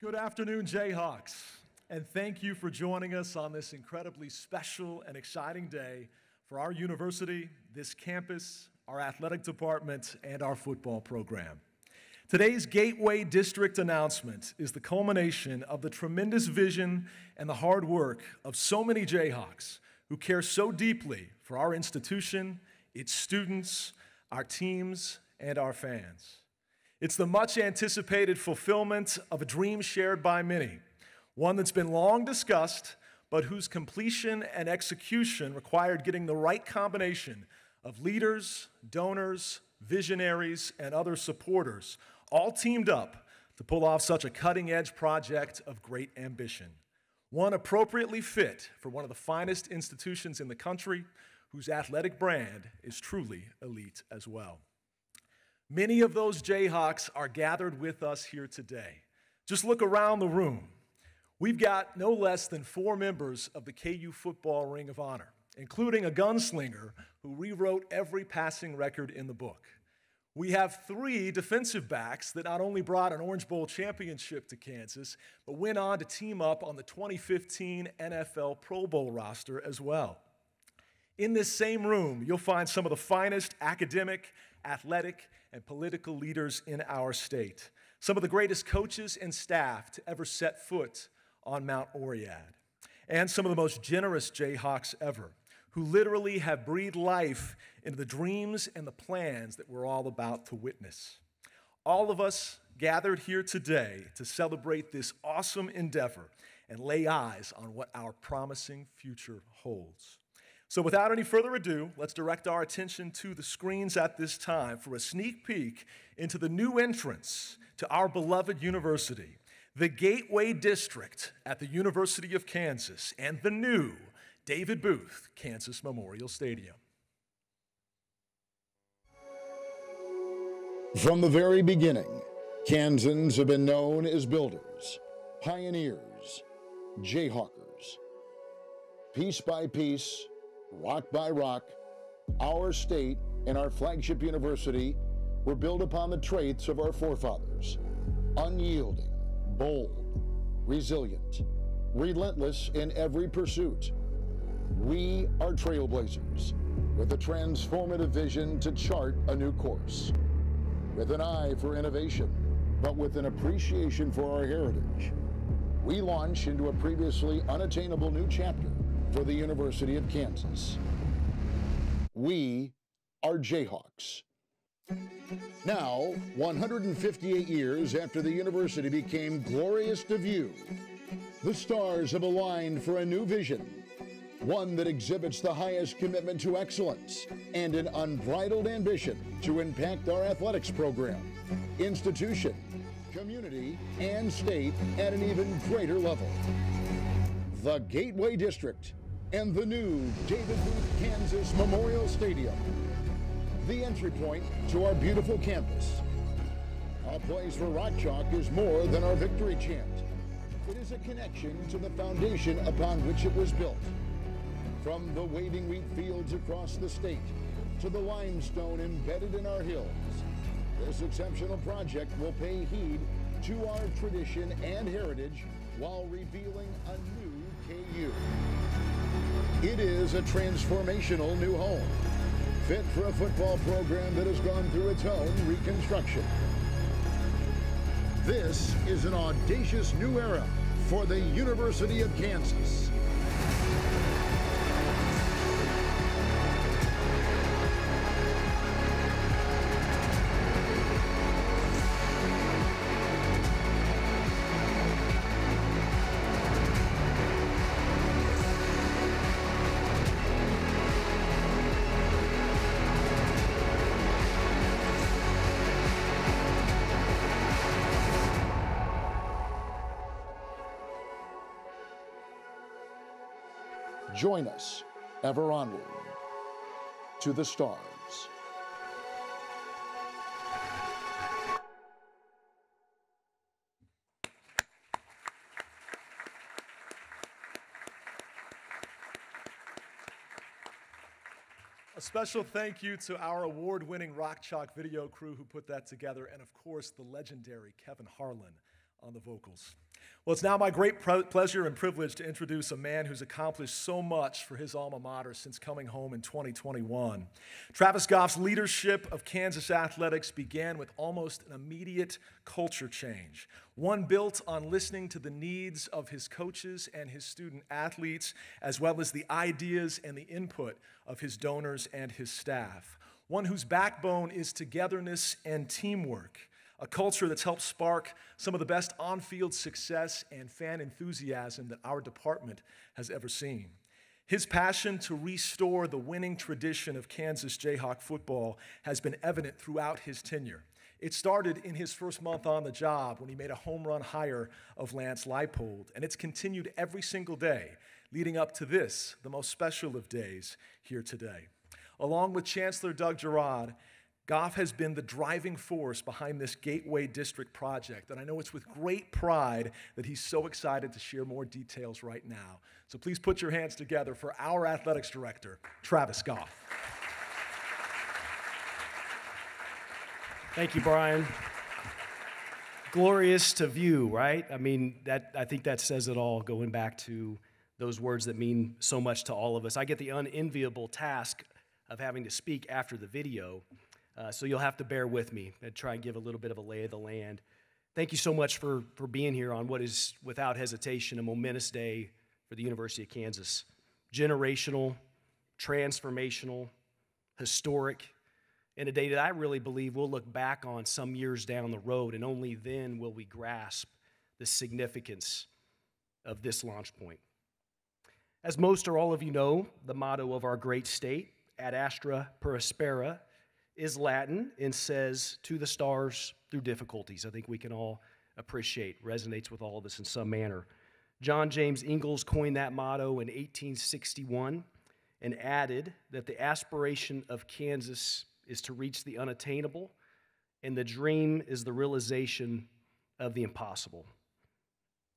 Good afternoon, Jayhawks, and thank you for joining us on this incredibly special and exciting day for our university, this campus, our athletic department, and our football program. Today's Gateway District announcement is the culmination of the tremendous vision and the hard work of so many Jayhawks who care so deeply for our institution, its students, our teams, and our fans. It's the much anticipated fulfillment of a dream shared by many, one that's been long discussed, but whose completion and execution required getting the right combination of leaders, donors, visionaries, and other supporters, all teamed up to pull off such a cutting-edge project of great ambition. One appropriately fit for one of the finest institutions in the country, whose athletic brand is truly elite as well. Many of those Jayhawks are gathered with us here today. Just look around the room. We've got no less than 4 members of the KU Football Ring of Honor, including a gunslinger who rewrote every passing record in the book. We have 3 defensive backs that not only brought an Orange Bowl championship to Kansas, but went on to team up on the 2015 NFL Pro Bowl roster as well. In this same room, you'll find some of the finest academic, athletic, and political leaders in our state, some of the greatest coaches and staff to ever set foot on Mount Oread, and some of the most generous Jayhawks ever, who literally have breathed life into the dreams and the plans that we're all about to witness. All of us gathered here today to celebrate this awesome endeavor and lay eyes on what our promising future holds. So without any further ado, let's direct our attention to the screens at this time for a sneak peek into the new entrance to our beloved university, the Gateway District at the University of Kansas, and the new David Booth Kansas Memorial Stadium. From the very beginning, Kansans have been known as builders, pioneers, Jayhawkers. Piece by piece, rock by rock, our state and our flagship university were built upon the traits of our forefathers: unyielding, bold, resilient, relentless in every pursuit. We are trailblazers with a transformative vision to chart a new course, with an eye for innovation, but with an appreciation for our heritage. We launch into a previously unattainable new chapter for the University of Kansas. We are Jayhawks. Now, 158 years after the university became glorious to view, the stars have aligned for a new vision, one that exhibits the highest commitment to excellence and an unbridled ambition to impact our athletics program, institution, community, and state at an even greater level. The Gateway District and the new David Booth Kansas Memorial Stadium, the entry point to our beautiful campus. Our place for Rock Chalk is more than our victory chant. It is a connection to the foundation upon which it was built. From the waving wheat fields across the state to the limestone embedded in our hills, this exceptional project will pay heed to our tradition and heritage while revealing a new KU. It is a transformational new home, fit for a football program that has gone through its own reconstruction. This is an audacious new era for the University of Kansas. Join us ever onward to the stars. A special thank you to our award-winning Rock Chalk video crew who put that together, and of course, the legendary Kevin Harlan on the vocals. Well, it's now my great pleasure and privilege to introduce a man who's accomplished so much for his alma mater since coming home in 2021. Travis Goff's leadership of Kansas athletics began with almost an immediate culture change, one built on listening to the needs of his coaches and his student athletes, as well as the ideas and the input of his donors and his staff, one whose backbone is togetherness and teamwork, a culture that's helped spark some of the best on-field success and fan enthusiasm that our department has ever seen. His passion to restore the winning tradition of Kansas Jayhawk football has been evident throughout his tenure. It started in his first month on the job when he made a home run hire of Lance Leipold, and it's continued every single day leading up to this, the most special of days, here today. Along with Chancellor Doug Girard, Goff has been the driving force behind this Gateway District project, and I know it's with great pride that he's so excited to share more details right now. So please put your hands together for our athletics director, Travis Goff. Thank you, Brian. Glorious to view, right? I mean, I think that says it all, going back to those words that mean so much to all of us. I get the unenviable task of having to speak after the video. So you'll have to bear with me and try and give a little bit of a lay of the land. Thank you so much for being here on what is, without hesitation, a momentous day for the University of Kansas. Generational, transformational, historic, and a day that I really believe we'll look back on some years down the road, and only then will we grasp the significance of this launch point. As most or all of you know, the motto of our great state, Ad Astra per Aspera, is Latin and says, to the stars through difficulties. I think we can all appreciate, resonates with all of us in some manner. John James Ingalls coined that motto in 1861 and added that the aspiration of Kansas is to reach the unattainable, and the dream is the realization of the impossible.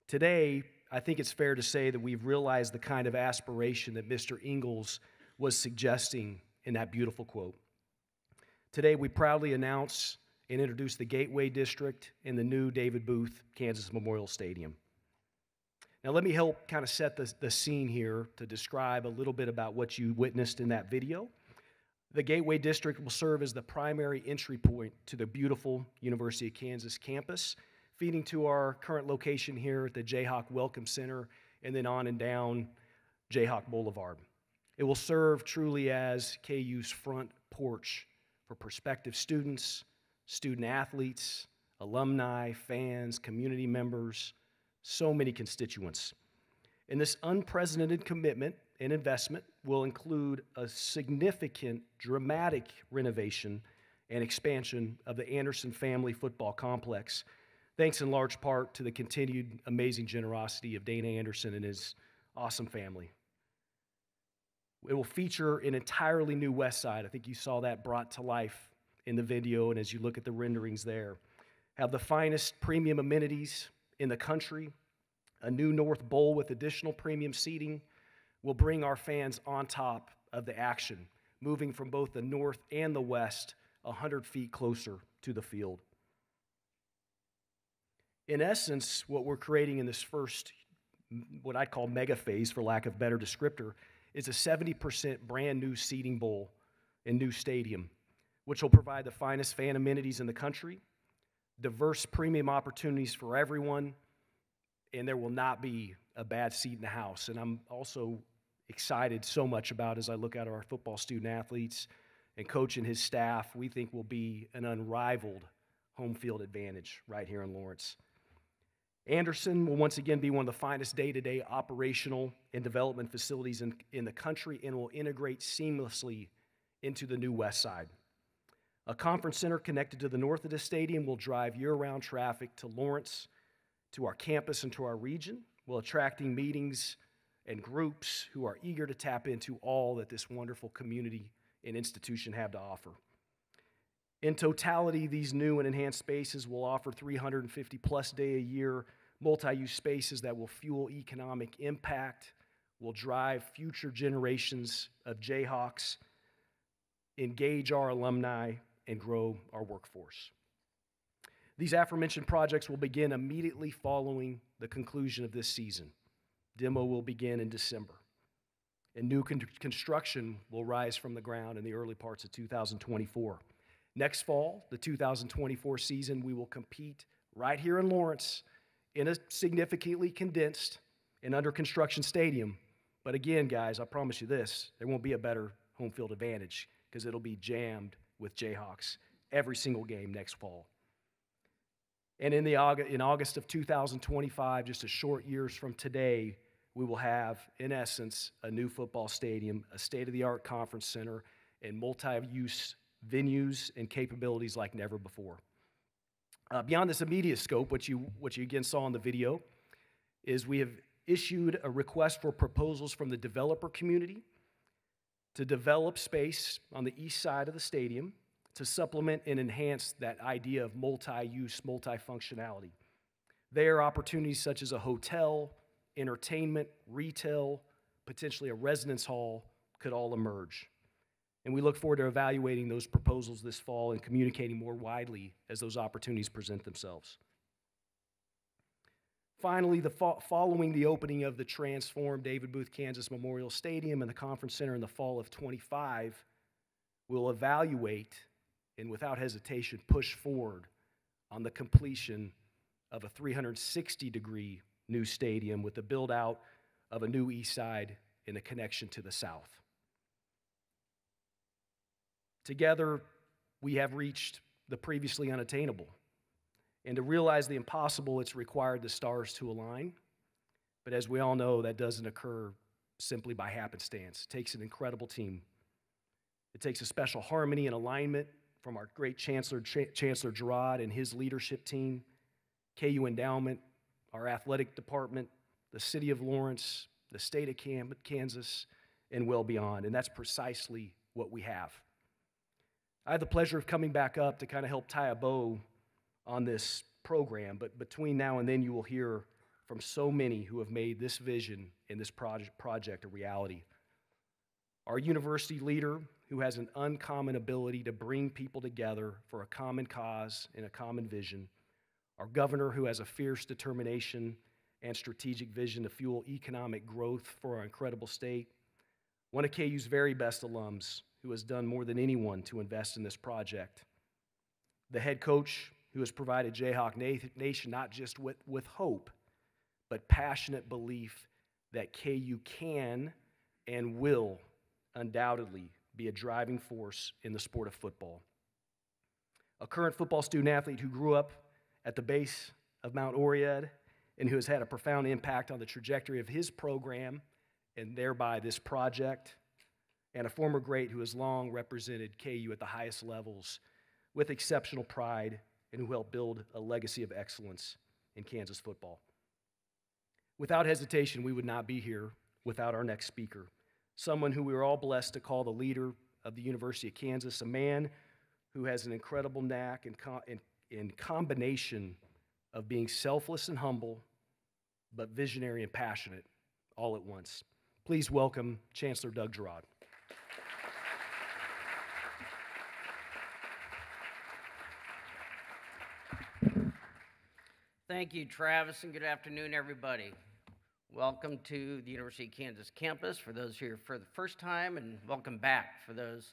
Today, I think it's fair to say that we've realized the kind of aspiration that Mr. Ingalls was suggesting in that beautiful quote. Today, we proudly announce and introduce the Gateway District and the new David Booth Kansas Memorial Stadium. Now, let me help kind of set the scene here to describe a little bit about what you witnessed in that video. The Gateway District will serve as the primary entry point to the beautiful University of Kansas campus, feeding to our current location here at the Jayhawk Welcome Center and then on and down Jayhawk Boulevard. It will serve truly as KU's front porch for prospective students, student athletes, alumni, fans, community members, so many constituents. And this unprecedented commitment and investment will include a significant, dramatic renovation and expansion of the Anderson Family Football Complex, thanks in large part to the continued amazing generosity of Dana Anderson and his awesome family. It will feature an entirely new west side. I think you saw that brought to life in the video, and as you look at the renderings there. Have the finest premium amenities in the country, a new north bowl with additional premium seating will bring our fans on top of the action, moving from both the north and the west 100 feet closer to the field. In essence, what we're creating in this first, what I'd call mega phase, for lack of better descriptor, is a 70% brand new seating bowl and new stadium, which will provide the finest fan amenities in the country, diverse premium opportunities for everyone, and there will not be a bad seat in the house. And I'm also excited so much about, as I look at our football student athletes and coach and his staff, we think will be an unrivaled home field advantage right here in Lawrence. Anderson will once again be one of the finest day-to-day operational and development facilities in the country and will integrate seamlessly into the new west side. A conference center connected to the north of the stadium will drive year-round traffic to Lawrence, to our campus, and to our region, while attracting meetings and groups who are eager to tap into all that this wonderful community and institution have to offer. In totality, these new and enhanced spaces will offer 350-plus day a year multi-use spaces that will fuel economic impact, will drive future generations of Jayhawks, engage our alumni, and grow our workforce. These aforementioned projects will begin immediately following the conclusion of this season. Demo will begin in December, and new construction will rise from the ground in the early parts of 2024. Next fall, the 2024 season, we will compete right here in Lawrence in a significantly condensed and under construction stadium. But again, guys, I promise you this, there won't be a better home field advantage because it'll be jammed with Jayhawks every single game next fall. And in August of 2025, just a short years from today, we will have, in essence, a new football stadium, a state-of-the-art conference center, and multi-use venues and capabilities like never before. Beyond this immediate scope, what you again saw in the video, is we have issued a request for proposals from the developer community to develop space on the east side of the stadium to supplement and enhance that idea of multi-use, multi-functionality. There are opportunities such as a hotel, entertainment, retail, potentially a residence hall could all emerge. And we look forward to evaluating those proposals this fall and communicating more widely as those opportunities present themselves. Finally, following the opening of the transformed David Booth, Kansas Memorial Stadium and the Conference Center in the fall of '25, we'll evaluate and without hesitation push forward on the completion of a 360-degree new stadium with the build-out of a new east side and a connection to the south. Together, we have reached the previously unattainable. And to realize the impossible, it's required the stars to align. But as we all know, that doesn't occur simply by happenstance. It takes an incredible team. It takes a special harmony and alignment from our great Chancellor Gerard and his leadership team, KU Endowment, our athletic department, the city of Lawrence, the state of Kansas, and well beyond. And that's precisely what we have. I had the pleasure of coming back up to kind of help tie a bow on this program, but between now and then you will hear from so many who have made this vision and this project a reality. Our university leader, who has an uncommon ability to bring people together for a common cause and a common vision. Our governor, who has a fierce determination and strategic vision to fuel economic growth for our incredible state. One of KU's very best alums, who has done more than anyone to invest in this project. The head coach, who has provided Jayhawk Nation not just with hope, but passionate belief that KU can and will undoubtedly be a driving force in the sport of football. A current football student athlete who grew up at the base of Mount Oread and who has had a profound impact on the trajectory of his program and thereby this project, and a former great who has long represented KU at the highest levels with exceptional pride and who helped build a legacy of excellence in Kansas football. Without hesitation, we would not be here without our next speaker, someone who we are all blessed to call the leader of the University of Kansas, a man who has an incredible knack in combination of being selfless and humble, but visionary and passionate all at once. Please welcome Chancellor Doug Gerard. Thank you, Travis, and good afternoon, everybody. Welcome to the University of Kansas campus for those here for the first time, and welcome back for those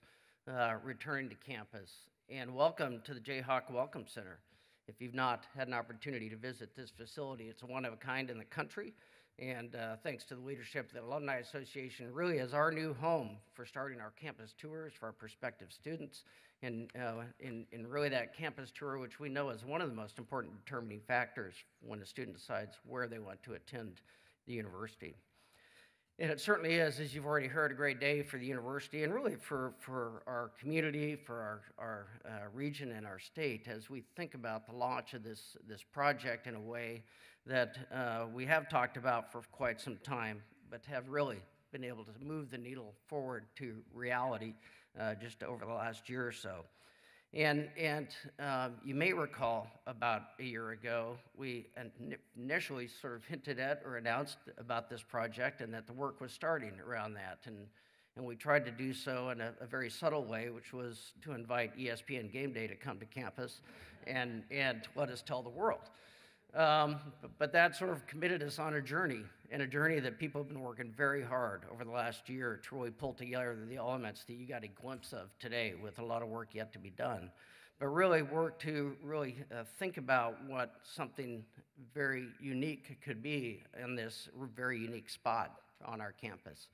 returning to campus. And welcome to the Jayhawk Welcome Center. If you've not had an opportunity to visit this facility, it's one of a kind in the country. And thanks to the leadership of the Alumni Association, really is our new home for starting our campus tours for our prospective students. And in really that campus tour, which we know is one of the most important determining factors when a student decides where they want to attend the university. And it certainly is, as you've already heard, a great day for the university and really for our community, for our region and our state as we think about the launch of this project in a way that we have talked about for quite some time, but have really been able to move the needle forward to reality just over the last year or so. And you may recall about a year ago, we initially sort of hinted at or announced about this project and that the work was starting around that. And we tried to do so in a very subtle way, which was to invite ESPN Game Day to come to campus and to let us tell the world. But that sort of committed us on a journey, and a journey that people have been working very hard over the last year to really pull together the elements that you got a glimpse of today, with a lot of work yet to be done. But really work to really think about what something very unique could be in this very unique spot on our campus.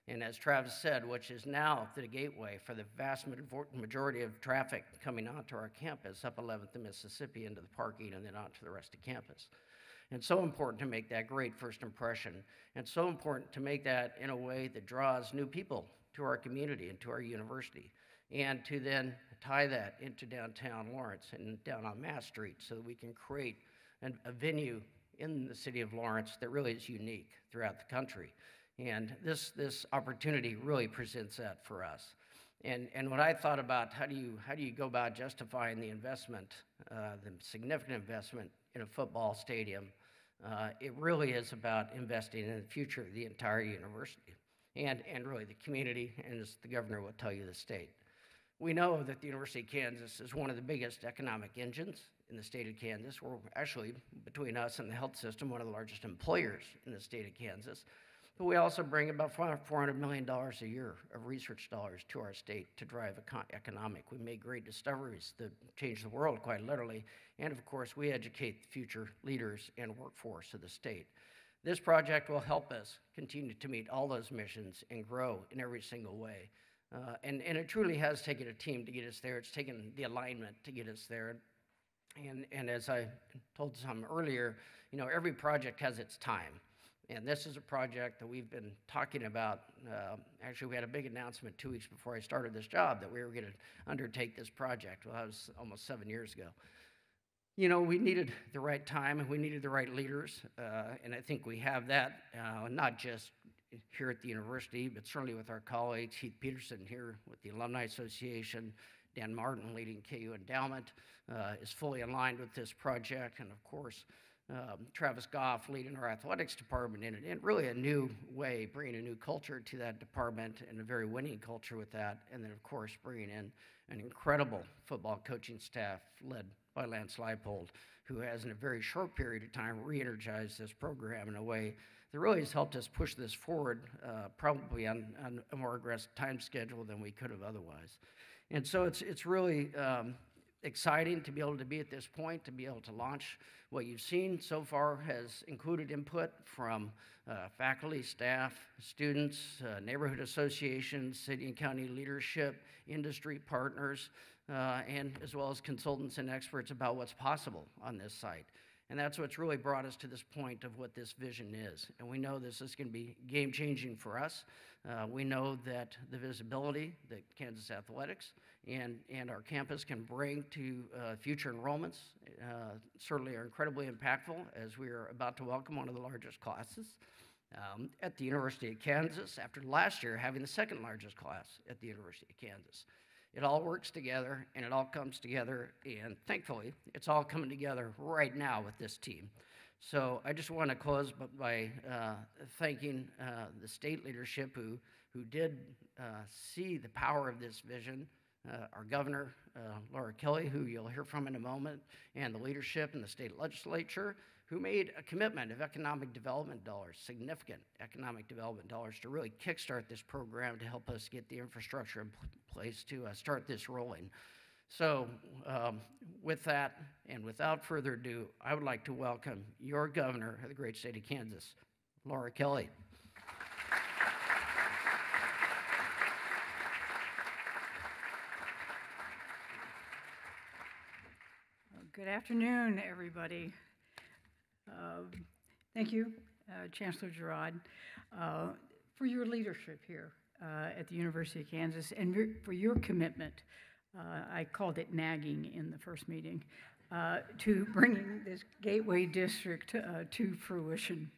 And as Travis said, which is now the gateway for the vast majority of traffic coming onto our campus, up 11th and Mississippi into the parking and then onto the rest of campus. And so important to make that great first impression, and so important to make that in a way that draws new people to our community and to our university, and to then tie that into downtown Lawrence and down on Mass Street so that we can create a venue in the city of Lawrence that really is unique throughout the country. And this opportunity really presents that for us. And when I thought about how do you go about justifying the investment, the significant investment in a football stadium, it really is about investing in the future of the entire university and really the community, and as the governor will tell you, the state. We know that the University of Kansas is one of the biggest economic engines in the state of Kansas. We're actually, between us and the health system, one of the largest employers in the state of Kansas. But we also bring about $400 million a year of research dollars to our state to drive economic. We make great discoveries that change the world, quite literally. And of course, we educate the future leaders and workforce of the state. This project will help us continue to meet all those missions and grow in every single way. And it truly has taken a team to get us there. It's taken the alignment to get us there. And as I told some earlier, every project has its time. And this is a project that we've been talking about. Actually, we had a big announcement 2 weeks before I started this job that we were going to undertake this project. Well, that was almost 7 years ago. We needed the right time and we needed the right leaders. And I think we have that, not just here at the university, but certainly with our colleagues. Heath Peterson here with the Alumni Association, Dan Martin leading KU Endowment is fully aligned with this project. And of course, Travis Goff leading our athletics department in really a new way, bringing a new culture to that department and a very winning culture with that. And then, of course, bringing in an incredible football coaching staff led by Lance Leipold, who has, in a very short period of time, re-energized this program in a way that really has helped us push this forward, probably on a more aggressive time schedule than we could have otherwise. And so it's really exciting to be able to be at this point, to be able to launch. What you've seen so far has included input from faculty, staff, students, neighborhood associations, city and county leadership, industry partners, and as well as consultants and experts about what's possible on this site. And that's what's really brought us to this point of what this vision is. And we know this is going to be game-changing for us. We know that the visibility that Kansas Athletics and our campus can bring to future enrollments certainly are incredibly impactful, as we are about to welcome one of the largest classes at the University of Kansas, after last year having the second largest class at the University of Kansas. It all works together, and it all comes together, and thankfully, it's all coming together right now with this team. So I just want to close by thanking the state leadership who did see the power of this vision, our governor, Laura Kelly, who you'll hear from in a moment, and the leadership in the state legislature, who made a commitment of economic development dollars, significant economic development dollars, to really kickstart this program to help us get the infrastructure in place to start this rolling. So with that, and without further ado, I would like to welcome your governor of the great state of Kansas, Laura Kelly. Good afternoon, everybody. Thank you, Chancellor Girard, for your leadership here at the University of Kansas and for your commitment. I called it nagging in the first meeting, to bringing this Gateway District to fruition.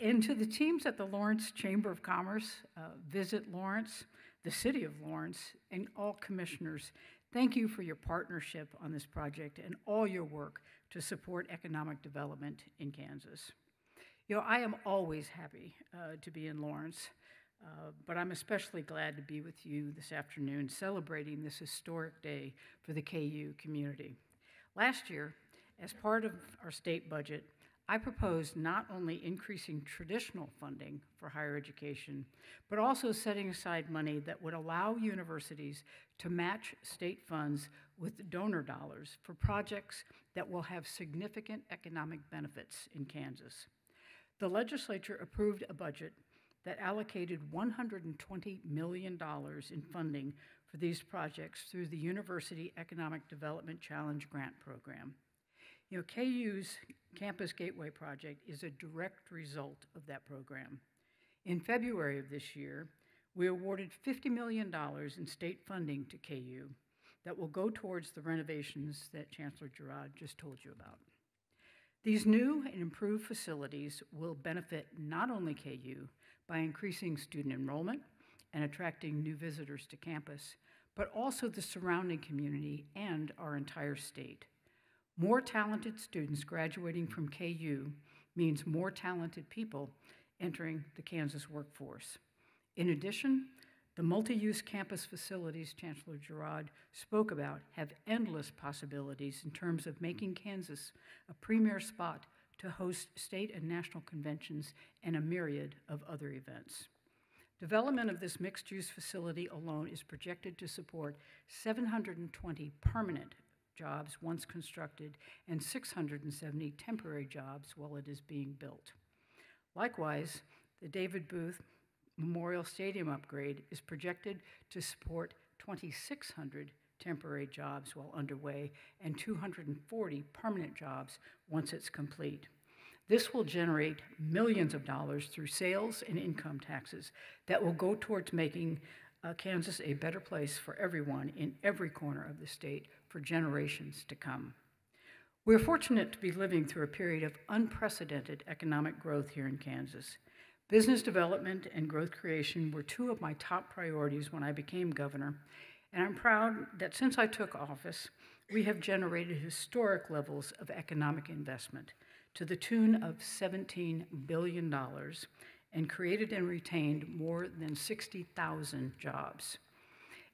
And to the teams at the Lawrence Chamber of Commerce, Visit Lawrence, the City of Lawrence, and all commissioners, thank you for your partnership on this project and all your work to support economic development in Kansas. I am always happy to be in Lawrence. but I'm especially glad to be with you this afternoon celebrating this historic day for the KU community. Last year, as part of our state budget, I proposed not only increasing traditional funding for higher education, but also setting aside money that would allow universities to match state funds with donor dollars for projects that will have significant economic benefits in Kansas. The legislature approved a budget that allocated $120 million in funding for these projects through the University Economic Development Challenge Grant Program. You know, KU's Campus Gateway project is a direct result of that program. In February of this year, we awarded $50 million in state funding to KU that will go towards the renovations that Chancellor Girard just told you about. These new and improved facilities will benefit not only KU by increasing student enrollment and attracting new visitors to campus, but also the surrounding community and our entire state. More talented students graduating from KU means more talented people entering the Kansas workforce. In addition, the multi-use campus facilities Chancellor Girard spoke about have endless possibilities in terms of making Kansas a premier spot to host state and national conventions and a myriad of other events. Development of this mixed-use facility alone is projected to support 720 permanent jobs once constructed and 670 temporary jobs while it is being built. Likewise, the David Booth Memorial Stadium upgrade is projected to support 2,600 temporary jobs while underway and 240 permanent jobs once it's complete. This will generate millions of dollars through sales and income taxes that will go towards making Kansas a better place for everyone in every corner of the state for generations to come. We're fortunate to be living through a period of unprecedented economic growth here in Kansas. Business development and growth creation were two of my top priorities when I became governor, and I'm proud that since I took office, we have generated historic levels of economic investment to the tune of $17 billion and created and retained more than 60,000 jobs.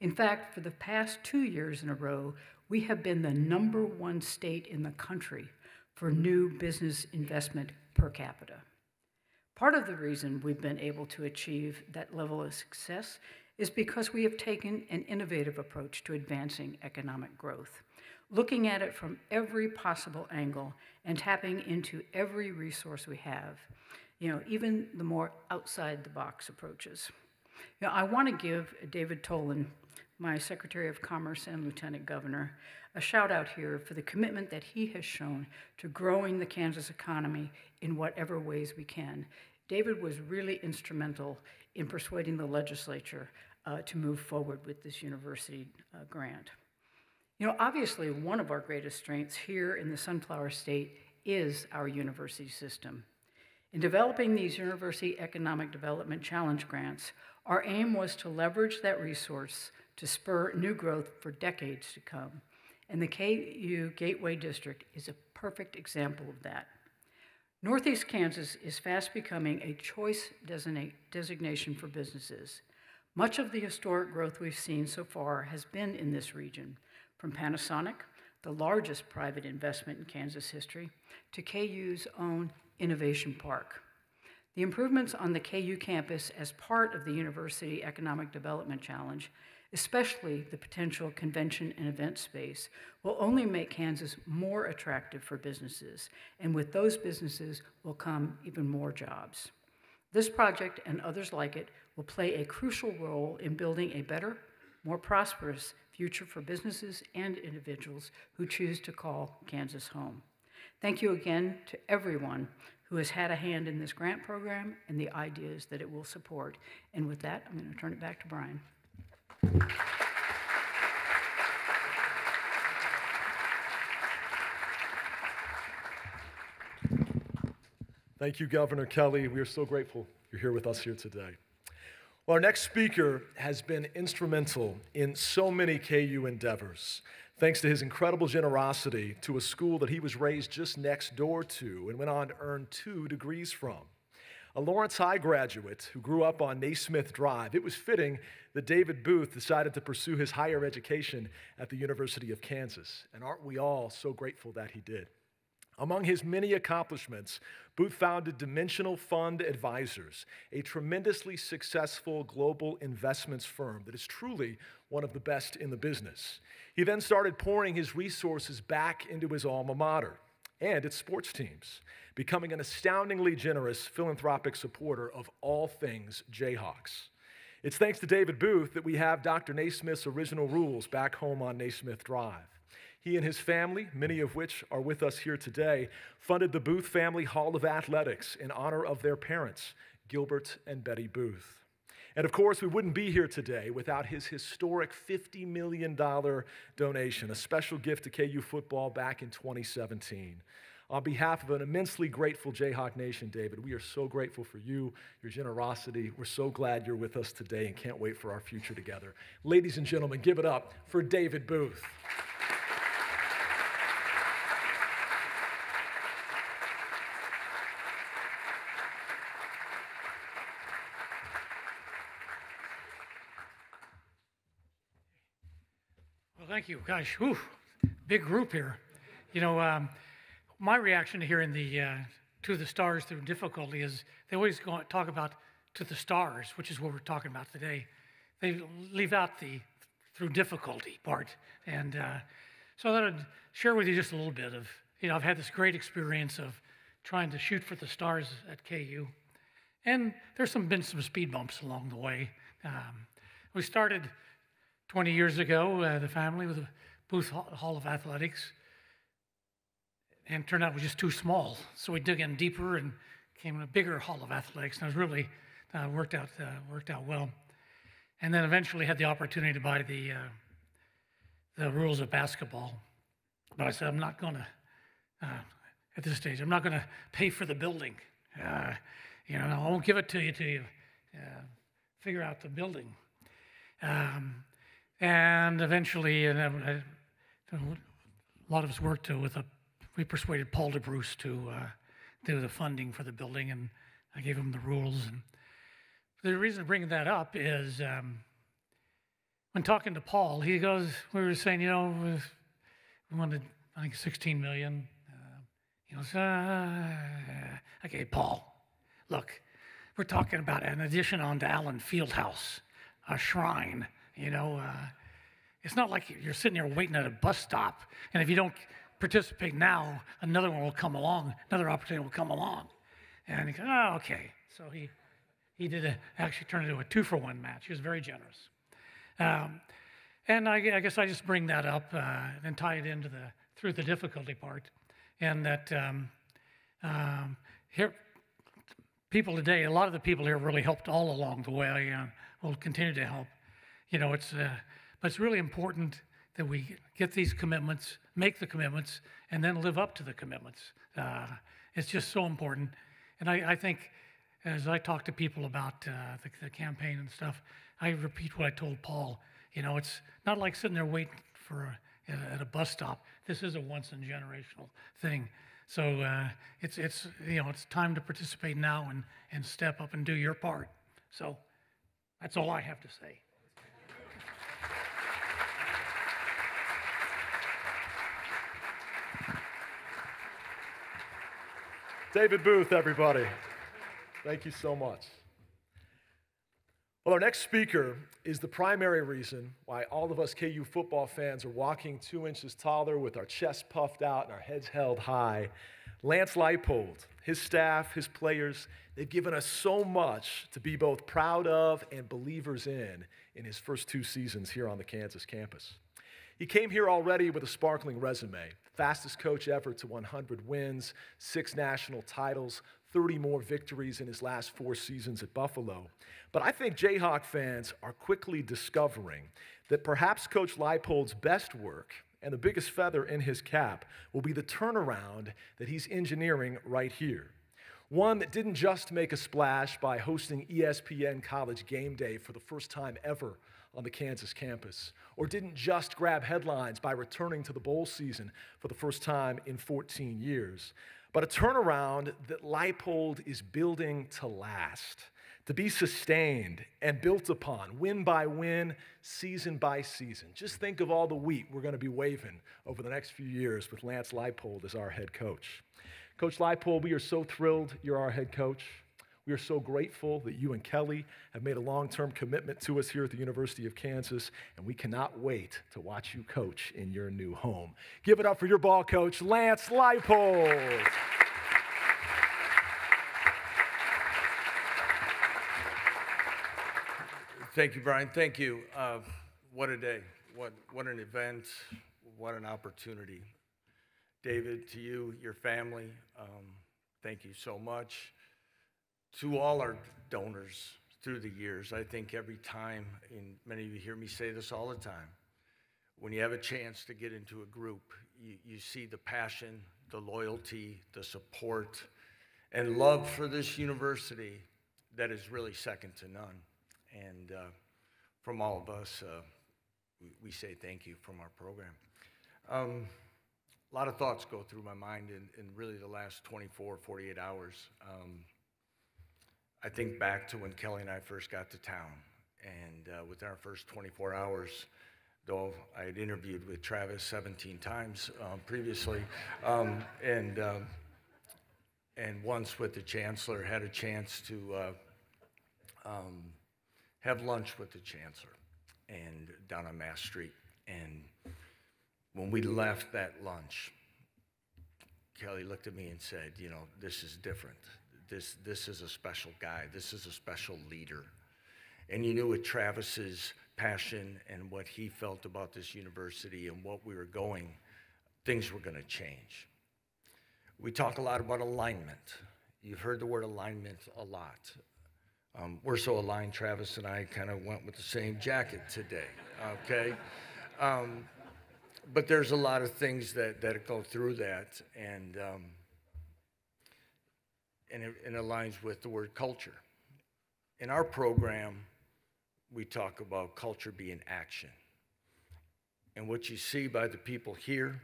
In fact, for the past 2 years in a row, we have been the #1 state in the country for new business investment per capita. Part of the reason we've been able to achieve that level of success is because we have taken an innovative approach to advancing economic growth, looking at it from every possible angle and tapping into every resource we have, even the more outside-the-box approaches. I want to give David Tolan, my Secretary of Commerce and Lieutenant Governor, a shout out here for the commitment that he has shown to growing the Kansas economy in whatever ways we can. David was really instrumental in persuading the legislature to move forward with this university grant. Obviously, one of our greatest strengths here in the Sunflower State is our university system. In developing these University Economic Development Challenge grants, our aim was to leverage that resource to spur new growth for decades to come. And the KU Gateway District is a perfect example of that. Northeast Kansas is fast becoming a choice designation for businesses. Much of the historic growth we've seen so far has been in this region, from Panasonic, the largest private investment in Kansas history, to KU's own Innovation Park. The improvements on the KU campus as part of the University Economic Development Challenge, especially the potential convention and event space, will only make Kansas more attractive for businesses, and with those businesses will come even more jobs. This project and others like it will play a crucial role in building a better, more prosperous future for businesses and individuals who choose to call Kansas home. Thank you again to everyone who has had a hand in this grant program and the ideas that it will support. And with that, I'm going to turn it back to Brian. Thank you, Governor Kelly. We are so grateful you're here with us here today. Well, our next speaker has been instrumental in so many KU endeavors, thanks to his incredible generosity to a school that he was raised just next door to and went on to earn 2 degrees from. A Lawrence High graduate who grew up on Naismith Drive, it was fitting that David Booth decided to pursue his higher education at the University of Kansas. And aren't we all so grateful that he did? Among his many accomplishments, Booth founded Dimensional Fund Advisors, a tremendously successful global investments firm that is truly one of the best in the business. He then started pouring his resources back into his alma mater and its sports teams, becoming an astoundingly generous philanthropic supporter of all things Jayhawks. It's thanks to David Booth that we have Dr. Naismith's original rules back home on Naismith Drive. He and his family, many of which are with us here today, funded the Booth Family Hall of Athletics in honor of their parents, Gilbert and Betty Booth. And of course, we wouldn't be here today without his historic $50 million donation, a special gift to KU football back in 2017. On behalf of an immensely grateful Jayhawk Nation, David, we are so grateful for you, your generosity. We're so glad you're with us today and can't wait for our future together. Ladies and gentlemen, give it up for David Booth. Well, thank you. Gosh, whew, big group here. You know, my reaction to hearing the To the Stars Through Difficulty is they always talk about to the stars, which is what we're talking about today. They leave out the through difficulty part. And so I thought I'd share with you just a little bit of, you know, I've had this great experience of trying to shoot for the stars at KU. And there's been some speed bumps along the way. We started 20 years ago, the family with a Booth Hall of Athletics, and it turned out it was just too small. So we dug in deeper and came in a bigger Hall of Athletics, and it was really worked out well. And then eventually had the opportunity to buy the rules of basketball. But I said, I'm not going to, at this stage, I'm not going to pay for the building. You know, I won't give it to you till you figure out the building. And eventually, a lot of us worked we persuaded Paul DeBruce to do the funding for the building, and I gave him the rules. And the reason I'm bringing that up is when talking to Paul, we were saying, you know, we wanted, I think, $16 million. He goes, okay, Paul, look, we're talking about an addition onto Allen Fieldhouse, a shrine, you know. It's not like you're sitting there waiting at a bus stop, and if you don't participate now, another one will come along, another opportunity will come along. And he goes, oh, okay. So he did actually turn it into a 2-for-1 match. He was very generous. And I guess I just bring that up and tie it into through the difficulty part. And that here, people today, a lot of the people here really helped all along the way and will continue to help. You know, but it's really important that we get these commitments, make the commitments, and then live up to the commitments. It's just so important. And I think as I talk to people about the campaign and stuff, I repeat what I told Paul. You know, it's not like sitting there waiting at a bus stop. This is a once-in-generational thing. So it's you know, it's time to participate now and step up and do your part. So that's all I have to say. David Booth, everybody. Thank you so much. Well, our next speaker is the primary reason why all of us KU football fans are walking 2 inches taller with our chests puffed out and our heads held high. Lance Leipold, his staff, his players, they've given us so much to be both proud of and believers in his first 2 seasons here on the Kansas campus. He came here already with a sparkling resume, fastest coach ever to 100 wins, 6 national titles, 30 more victories in his last 4 seasons at Buffalo. But I think Jayhawk fans are quickly discovering that perhaps Coach Leipold's best work and the biggest feather in his cap will be the turnaround that he's engineering right here. One that didn't just make a splash by hosting ESPN College Game Day for the first time ever on the Kansas campus, or didn't just grab headlines by returning to the bowl season for the first time in 14 years, but a turnaround that Leipold is building to last, to be sustained and built upon, win by win, season by season. Just think of all the wheat we're going to be waving over the next few years with Lance Leipold as our head coach. Coach Leipold, we are so thrilled you're our head coach. We are so grateful that you and Kelly have made a long-term commitment to us here at the University of Kansas, and we cannot wait to watch you coach in your new home. Give it up for your ball coach, Lance Leipold. Thank you, Brian. Thank you. What a day. What an event. What an opportunity. David, to you, your family, thank you so much. To all our donors through the years, I think every time, and many of you hear me say this all the time, when you have a chance to get into a group, you see the passion, the loyalty, the support, and love for this university that is really second to none. And from all of us, we say thank you from our program. A lot of thoughts go through my mind in really the last 24, 48 hours. I think back to when Kelly and I first got to town, and within our first 24 hours, though I had interviewed with Travis 17 times previously, and once with the chancellor, had a chance to have lunch with the chancellor and down on Mass Street. And when we left that lunch, Kelly looked at me and said, you know, this is different. This is a special guy. This is a special leader. And you knew with Travis's passion and what he felt about this university and what we were going, things were going to change. We talk a lot about alignment. You've heard the word alignment a lot. We're so aligned, Travis and I kind of went with the same jacket today, okay? But there's a lot of things that go through that, and it aligns with the word culture. In our program, we talk about culture being action. And what you see by the people here,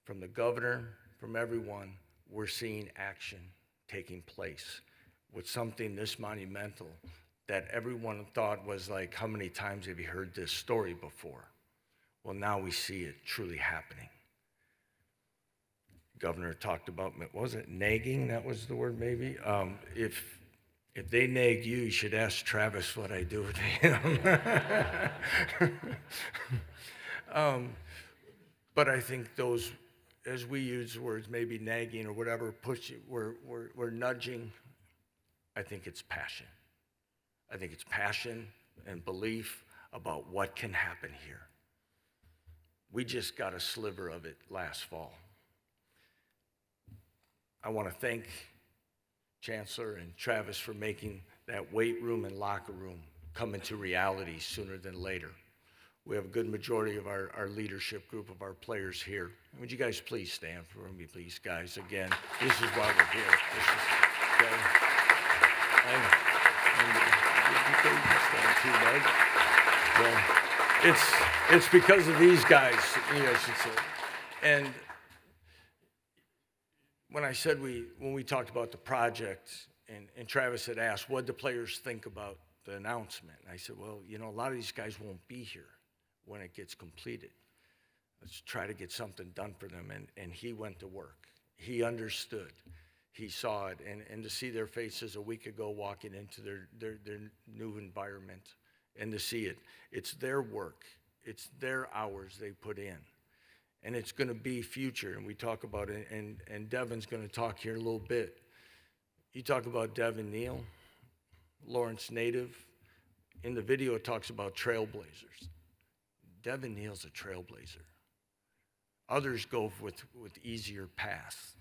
from the governor, from everyone, we're seeing action taking place with something this monumental that everyone thought was like, how many times have you heard this story before? Well, now we see it truly happening. Governor talked about, was it nagging? That was the word maybe. If they nag you, you should ask Travis what I do to him. But I think those, as we use words, maybe nagging or whatever, pushing, we're nudging. I think it's passion. I think it's passion and belief about what can happen here. We just got a sliver of it last fall. I want to thank Chancellor and Travis for making that weight room and locker room come into reality sooner than later. We have a good majority of our leadership group of our players here. Would you guys please stand for me, please, guys? Again, this is why we're here. This is, okay. It's because of these guys, you know, I should say. And when I said when we talked about the project, and Travis had asked, what do the players think about the announcement? And I said, well, you know, a lot of these guys won't be here when it gets completed. Let's try to get something done for them. And he went to work. He understood. He saw it. And to see their faces a week ago walking into their new environment and to see it, it's their work. It's their hours they put in. And it's going to be future, and we talk about it, and Devin's going to talk here a little bit. You talk about Devin Neal, Lawrence native. In the video, it talks about trailblazers. Devin Neal's a trailblazer. Others go with easier paths.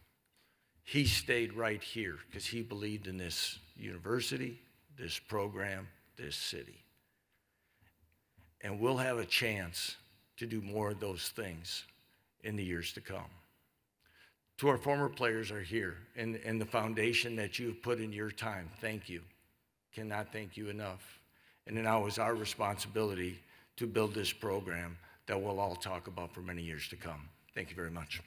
He stayed right here because he believed in this university, this program, this city. And we'll have a chance to do more of those things in the years to come. To our former players are here, and the foundation that you've put in your time, thank you. Cannot thank you enough. And now it's our responsibility to build this program that we'll all talk about for many years to come. Thank you very much.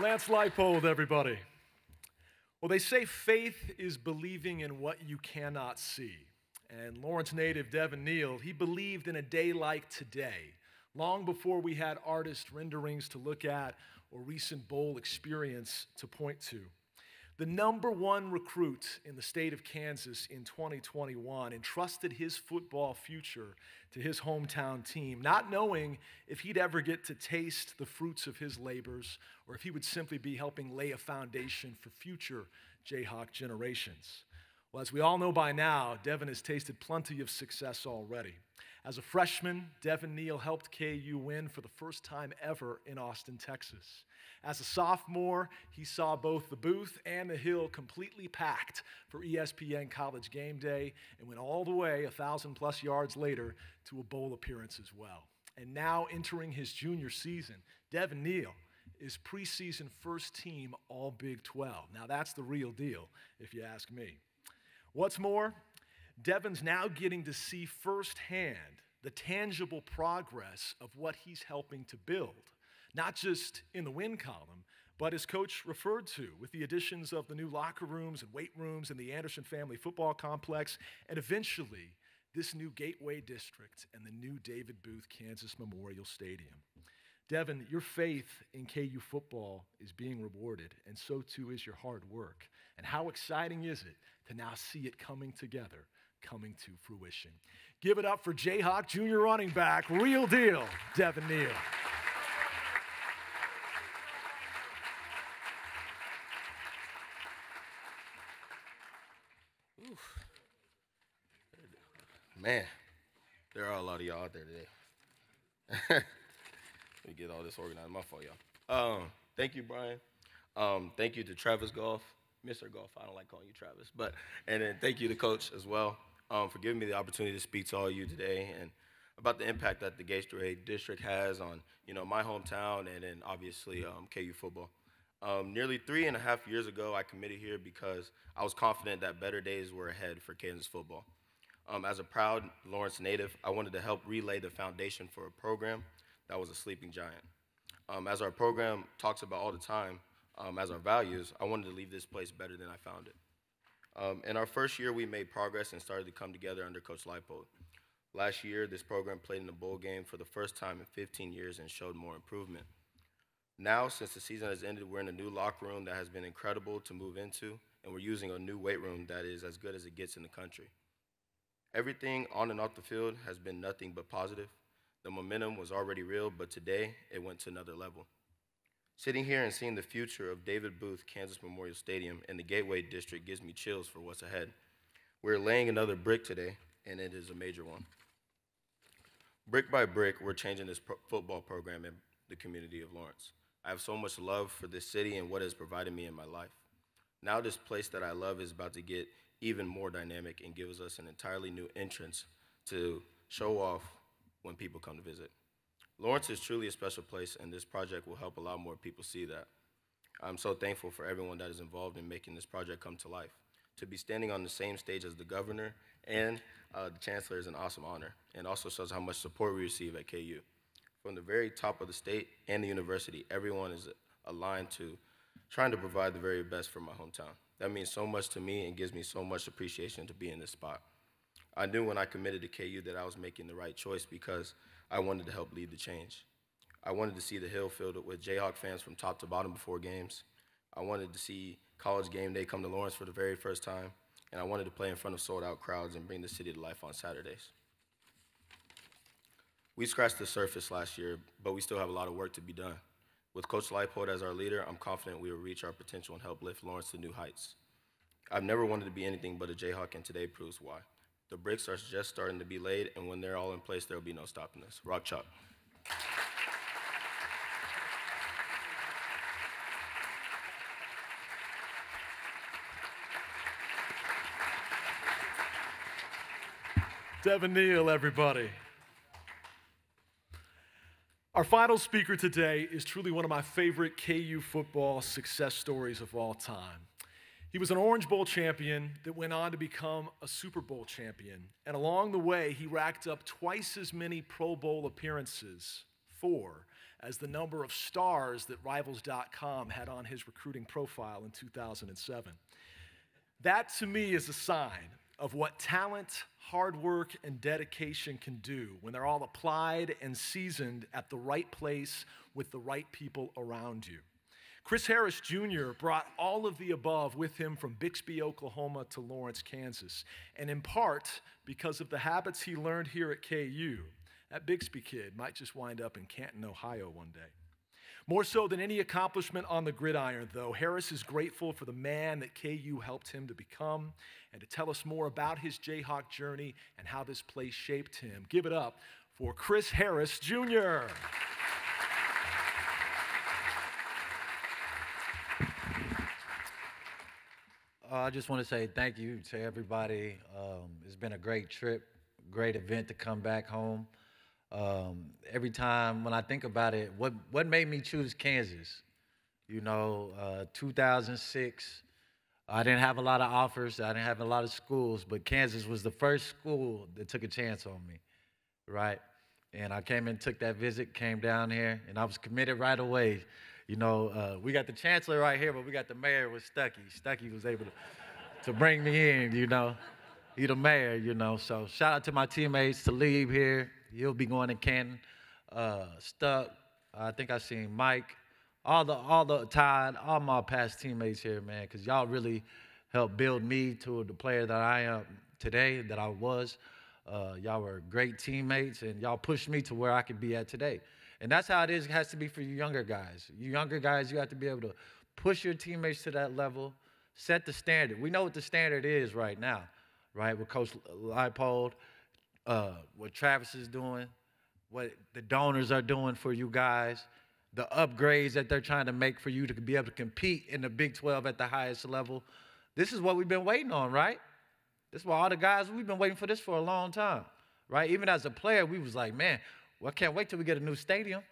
Lance Leipold, everybody. Well, they say faith is believing in what you cannot see. And Lawrence native Devin Neal, he believed in a day like today, long before we had artist renderings to look at or recent bowl experience to point to. The #1 recruit in the state of Kansas in 2021 entrusted his football future to his hometown team, not knowing if he'd ever get to taste the fruits of his labors or if he would simply be helping lay a foundation for future Jayhawk generations. Well, as we all know by now, Devin has tasted plenty of success already. As a freshman, Devin Neal helped KU win for the first time ever in Austin, Texas. As a sophomore, he saw both the booth and the hill completely packed for ESPN College Game Day and went all the way 1,000+ yards later to a bowl appearance as well. And now entering his junior season, Devin Neal is preseason first team All Big 12. Now that's the real deal, if you ask me. What's more, Devin's now getting to see firsthand the tangible progress of what he's helping to build, not just in the win column, but as Coach referred to, with the additions of the new locker rooms and weight rooms in the Anderson Family Football Complex, and eventually this new Gateway District and the new David Booth Kansas Memorial Stadium. Devin, your faith in KU football is being rewarded, and so too is your hard work. And how exciting is it to now see it coming together, coming to fruition. Give it up for Jayhawk junior running back, real deal, Devin Neal. Man, there are a lot of y'all out there today. Let me get all this organized. My fault, y'all. Thank you, Brian. Thank you to Travis Goff, Mr. Goff. I don't like calling you Travis, and then thank you to Coach as well for giving me the opportunity to speak to all of you today and about the impact that the Gateway District has on my hometown and then obviously KU football. Nearly 3.5 years ago, I committed here because I was confident that better days were ahead for Kansas football. As a proud Lawrence native, I wanted to help relay the foundation for a program that was a sleeping giant. As our program talks about all the time, as our values, I wanted to leave this place better than I found it. In our first year, we made progress and started to come together under Coach Leipold. Last year, this program played in a bowl game for the first time in 15 years and showed more improvement. Now, since the season has ended, we're in a new locker room that has been incredible to move into, and we're using a new weight room that is as good as it gets in the country. Everything on and off the field has been nothing but positive. The momentum was already real, but today it went to another level. Sitting here and seeing the future of David Booth Kansas Memorial Stadium and the Gateway District gives me chills for what's ahead. We're laying another brick today, and it is a major one. Brick by brick, we're changing this football program in the community of Lawrence. I have so much love for this city and what it has provided me in my life. Now this place that I love is about to get even more dynamic and gives us an entirely new entrance to show off when people come to visit. Lawrence is truly a special place, and this project will help a lot more people see that. I'm so thankful for everyone that is involved in making this project come to life. To be standing on the same stage as the governor and the chancellor is an awesome honor, and also shows how much support we receive at KU. From the very top of the state and the university, everyone is aligned to trying to provide the very best for my hometown. That means so much to me and gives me so much appreciation to be in this spot. I knew when I committed to KU that I was making the right choice because I wanted to help lead the change. I wanted to see the Hill filled with Jayhawk fans from top to bottom before games. I wanted to see College Game Day come to Lawrence for the very first time, and I wanted to play in front of sold-out crowds and bring the city to life on Saturdays. We scratched the surface last year, but we still have a lot of work to be done. With Coach Leipold as our leader, I'm confident we will reach our potential and help lift Lawrence to new heights. I've never wanted to be anything but a Jayhawk, and today proves why. The bricks are just starting to be laid, and when they're all in place, there will be no stopping us. Rock chalk. Devin Neal, everybody. Our final speaker today is truly one of my favorite KU football success stories of all time. He was an Orange Bowl champion that went on to become a Super Bowl champion. And along the way, he racked up twice as many Pro Bowl appearances, 4, as the number of stars that Rivals.com had on his recruiting profile in 2007. That, to me, is a sign of what talent, hard work, and dedication can do when they're all applied and seasoned at the right place with the right people around you. Chris Harris Jr. brought all of the above with him from Bixby, Oklahoma to Lawrence, Kansas, and in part because of the habits he learned here at KU. That Bixby kid might just wind up in Canton, Ohio one day. More so than any accomplishment on the gridiron, though, Harris is grateful for the man that KU helped him to become. And to tell us more about his Jayhawk journey and how this place shaped him, give it up for Chris Harris Jr. I just want to say thank you to everybody. It's been a great trip, great event to come back home. Every time when I think about it, what made me choose Kansas? 2006, I didn't have a lot of offers. I didn't have a lot of schools, but Kansas was the first school that took a chance on me, right? And I came and took that visit, came down here, and I was committed right away. We got the chancellor right here, but we got the mayor with Stuckey. Stuckey was able to bring me in, He the mayor, So shout out to my teammates, Talib here. He'll be going to Canton. Stuck, I think I seen Mike. All the Todd, all my past teammates here, man, because y'all really helped build me to the player that I am today, that I was. Y'all were great teammates, and y'all pushed me to where I could be at today. And that's how it has to be for you younger guys. You younger guys, you have to be able to push your teammates to that level, set the standard. We know what the standard is right now, right, with Coach Leipold, what Travis is doing, what the donors are doing for you guys, the upgrades that they're trying to make for you to be able to compete in the Big 12 at the highest level. This is what we've been waiting on, right? This is why all the guys, we've been waiting for this for a long time, right? Even as a player, we was like, man, well, I can't wait till we get a new stadium.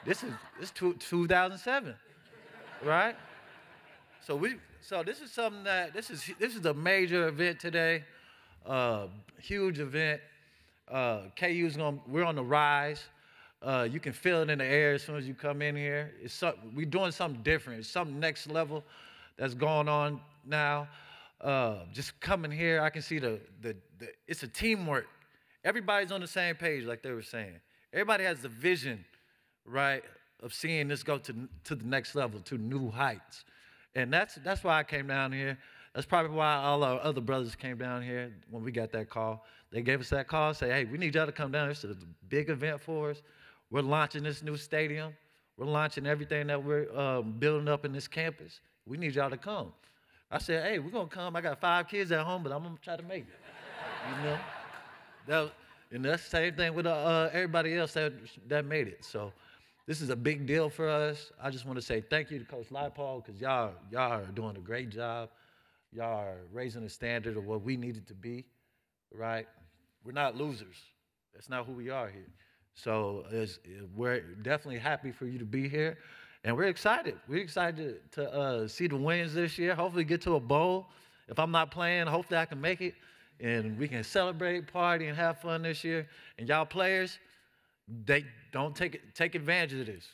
This is 2007, right? So this is something that this is a major event today, huge event. We're on the rise. You can feel it in the air as soon as you come in here. We're doing something different. It's something next level that's going on now. Just coming here, I can see it's a teamwork. Everybody's on the same page, like they were saying. Everybody has the vision, right, of seeing this go to the next level, to new heights. And that's why I came down here. That's probably why all our other brothers came down here when we got that call. They gave us that call, say, hey, we need y'all to come down. This is a big event for us. We're launching this new stadium. We're launching everything that we're building up in this campus. We need y'all to come. I said, hey, we're going to come. I got 5 kids at home, but I'm going to try to make it, And that's the same thing with everybody else that made it. So this is a big deal for us. I just want to say thank you to Coach Leipold, because y'all are doing a great job. Y'all are raising the standard of what we needed to be, right? We're not losers. That's not who we are here. So we're definitely happy for you to be here, and we're excited. We're excited to see the wins this year, hopefully get to a bowl. If I'm not playing, hopefully I can make it, and we can celebrate, party, and have fun this year. And y'all players, they don't take advantage of this,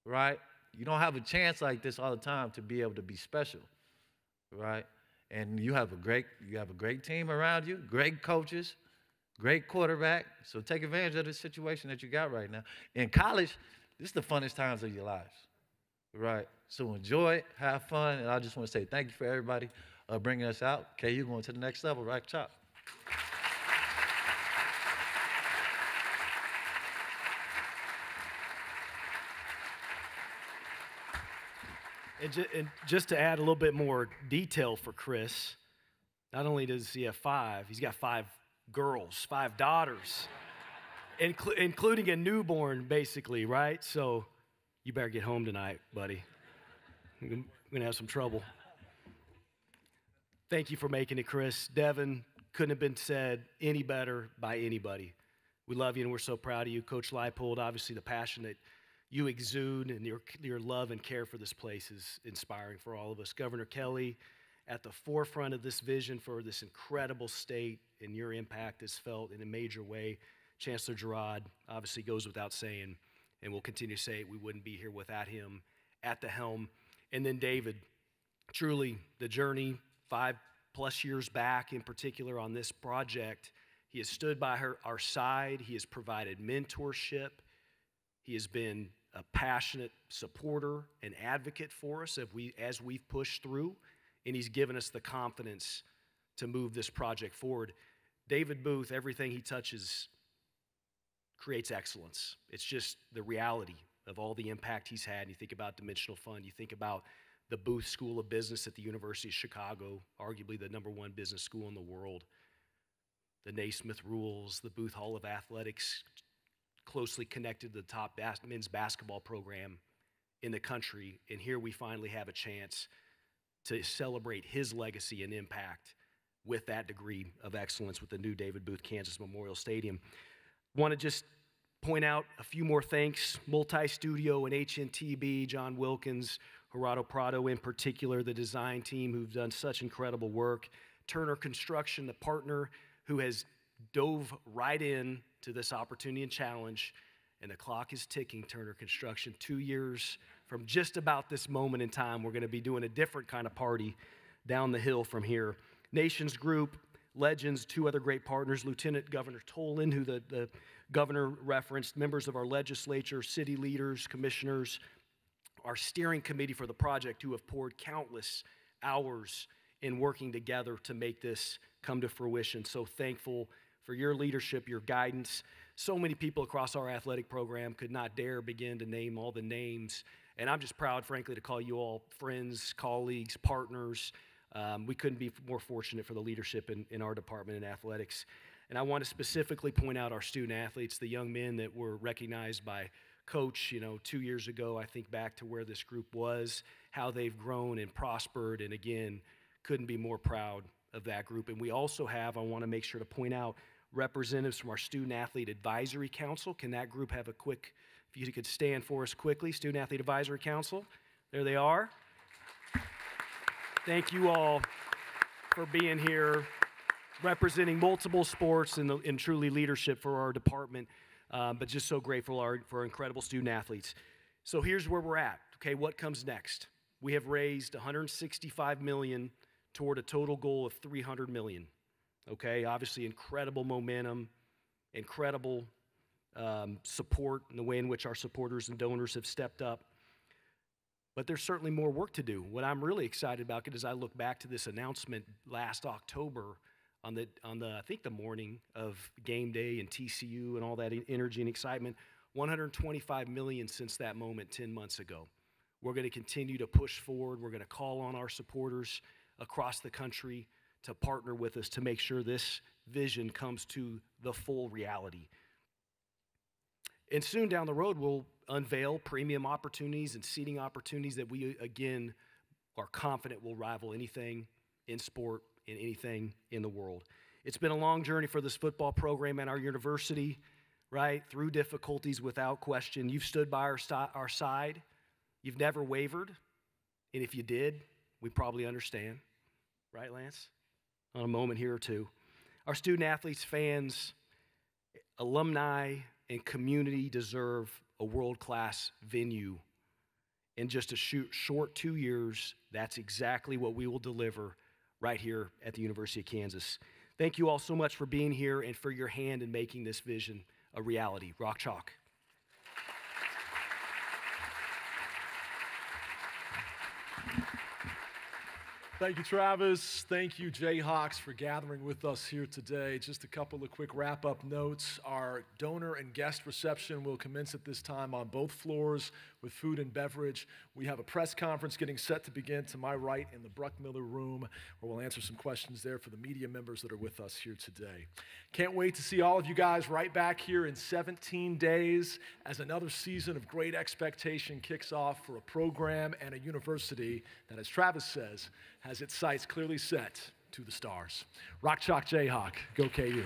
right? You don't have a chance like this all the time to be able to be special, right? And you have a great team around you, great coaches, great quarterback. So take advantage of the situation that you got right now. In college, this is the funnest times of your lives, right? So enjoy it, have fun, and I just want to say thank you for everybody bringing us out. KU going to the next level, right, Chop? And just to add a little bit more detail for Chris, not only does he have 5, he's got 5 girls, 5 daughters, including a newborn, basically, right? So you better get home tonight, buddy. We're going to have some trouble. Thank you for making it, Chris. Devin, couldn't have been said any better by anybody. We love you, and we're so proud of you. Coach Leipold, obviously the passion that you exude and your love and care for this place is inspiring for all of us. Governor Kelly, at the forefront of this vision for this incredible state, and your impact is felt in a major way. Chancellor Girard, obviously goes without saying. and we'll continue to say it, we wouldn't be here without him at the helm. And then David, truly the journey 5+ years back in particular on this project, he has stood by our side. He has provided mentorship. He has been a passionate supporter and advocate for us as we've pushed through, and he's given us the confidence to move this project forward. David Booth, everything he touches creates excellence. It's just the reality of all the impact he's had. You think about Dimensional Fund, you think about the Booth School of Business at the University of Chicago, arguably the #1 business school in the world, the Naismith Rules, the Booth Hall of Athletics, closely connected to the top men's basketball program in the country. And here we finally have a chance to celebrate his legacy and impact with that degree of excellence with the new David Booth Kansas Memorial Stadium. Want to just point out a few more thanks. Multi-Studio and HNTB, John Wilkins, Gerardo Prado in particular, the design team who've done such incredible work. Turner Construction, the partner who has dove right in to this opportunity and challenge, and the clock is ticking, Turner Construction. 2 years from just about this moment in time, we're going to be doing a different kind of party down the hill from here. Nations Group, Legends, 2 other great partners, Lieutenant Governor Toland, who the governor referenced, members of our legislature, city leaders, commissioners, our steering committee for the project who have poured countless hours in working together to make this come to fruition. So thankful for your leadership, your guidance. So many people across our athletic program could not dare begin to name all the names. And I'm just proud, frankly, to call you all friends, colleagues, partners. We couldn't be more fortunate for the leadership in our department in athletics. And I want to specifically point out our student athletes, the young men that were recognized by Coach, 2 years ago. I think back to where this group was, how they've grown and prospered, and again, couldn't be more proud of that group. And we also have, I want to make sure to point out, representatives from our Student Athlete Advisory Council. Can that group have a quick, if you could stand for us quickly, Student Athlete Advisory Council. There they are. Thank you all for being here, representing multiple sports and truly leadership for our department, but just so grateful for our incredible student athletes. So here's where we're at. Okay, what comes next? We have raised $165 million toward a total goal of $300 million. Okay, obviously incredible momentum, incredible support in the way in which our supporters and donors have stepped up. But there's certainly more work to do. What I'm really excited about is I look back to this announcement last October on the I think the morning of game day and TCU and all that energy and excitement. $125 million since that moment 10 months ago. We're going to continue to push forward. We're going to call on our supporters across the country to partner with us to make sure this vision comes to the full reality. And soon down the road, we'll unveil premium opportunities and seating opportunities that we, again, are confident will rival anything in sport and anything in the world. It's been a long journey for this football program at our university, right? Through difficulties, without question. You've stood by our side. You've never wavered. And if you did, we probably understand. Right, Lance? On a moment here or two. Our student athletes, fans, alumni, and community deserve a world-class venue. In just a short 2 years, that's exactly what we will deliver right here at the University of Kansas. Thank you all so much for being here and for your hand in making this vision a reality. Rock Chalk. Thank you, Travis. Thank you, Jayhawks, for gathering with us here today. Just a couple of quick wrap-up notes. Our donor and guest reception will commence at this time on both floors with food and beverage. We have a press conference getting set to begin to my right in the Bruckmiller room, where we'll answer some questions there for the media members that are with us here today. Can't wait to see all of you guys right back here in 17 days as another season of great expectation kicks off for a program and a university that, as Travis says, has its sights clearly set to the stars. Rock Chalk Jayhawk, go KU.